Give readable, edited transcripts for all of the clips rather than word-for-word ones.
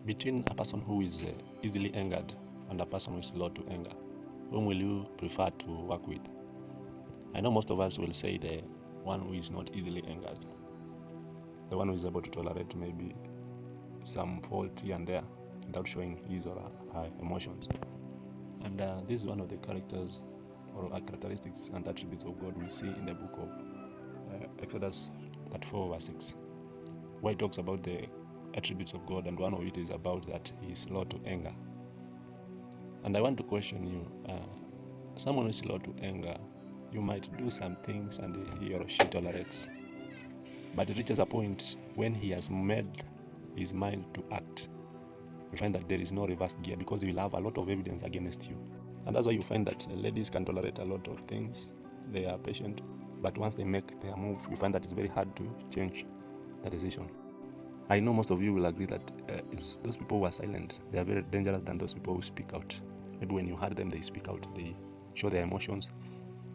Between a person who is easily angered and a person who is slow to anger, whom will you prefer to work with? I know most of us will say the one who is not easily angered, the one who is able to tolerate maybe some fault here and there without showing his or her emotions. And this is one of the characters or characteristics and attributes of God we see in the book of Exodus 34 verse 6, where he talks about the attributes of God, and one of it is about that he is slow to anger. And I want to question you, someone who is slow to anger, you might do some things and he or she tolerates, but it reaches a point when he has made his mind to act, you find that there is no reverse gear, because he will have a lot of evidence against you. And that's why you find that ladies can tolerate a lot of things, they are patient, but once they make their move, you find that it's very hard to change the decision. I know most of you will agree that it's those people who are silent, they are very dangerous than those people who speak out. Maybe when you heard them, they speak out, they show their emotions,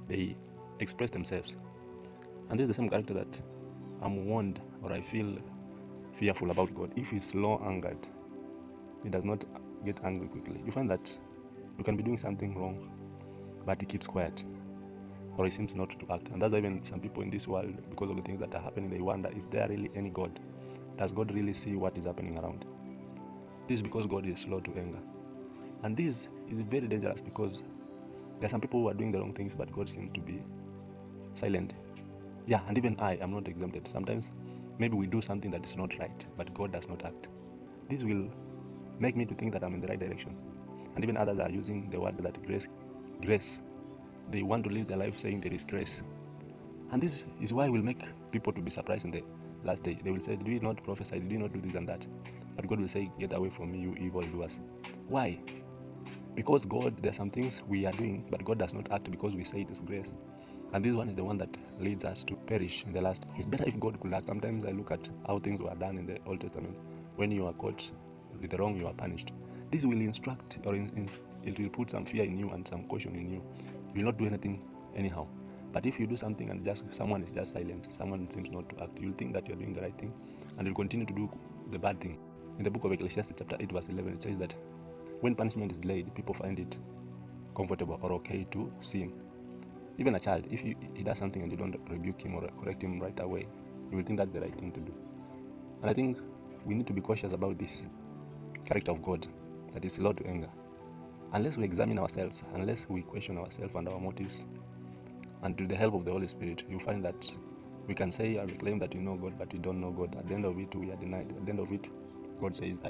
they express themselves. And this is the same character that I'm warned, or I feel fearful about God. If he's slow angered, he does not get angry quickly. You find that you can be doing something wrong, but he keeps quiet, or he seems not to act. And that's why even some people in this world, because of the things that are happening, they wonder, is there really any God? Does God really see what is happening around? This is because God is slow to anger. And this is very dangerous, because there are some people who are doing the wrong things, but God seems to be silent. Yeah, and even I am not exempted. Sometimes maybe we do something that is not right, but God does not act. This will make me to think that I'm in the right direction. And even others are using the word that grace. They want to live their life saying there is grace. And this is why it will make people to be surprised in the last day. They will say, did we not prophesy? Did we not do this and that? But God will say, get away from me, you evil doers. Why? Because God, there are some things we are doing, but God does not act because we say it is grace. And this one is the one that leads us to perish in the last. It's better if God could act. Sometimes I look at how things were done in the Old Testament. When you are caught with the wrong, you are punished. This will instruct, or it will put some fear in you and some caution in you. You will not do anything anyhow. But if you do something and just someone is just silent, someone seems not to act, you'll think that you're doing the right thing, and you'll continue to do the bad thing. In the book of Ecclesiastes chapter 8 verse 11, it says that when punishment is delayed, people find it comfortable or okay to sin. Even a child, if he does something and you don't rebuke him or correct him right away, you will think that's the right thing to do. And I think we need to be cautious about this character of God that is slow to anger. Unless we examine ourselves, unless we question ourselves and our motives, and with the help of the Holy Spirit, you find that we can say and claim that we know God, but we don't know God. At the end of it, we are denied. At the end of it, God says,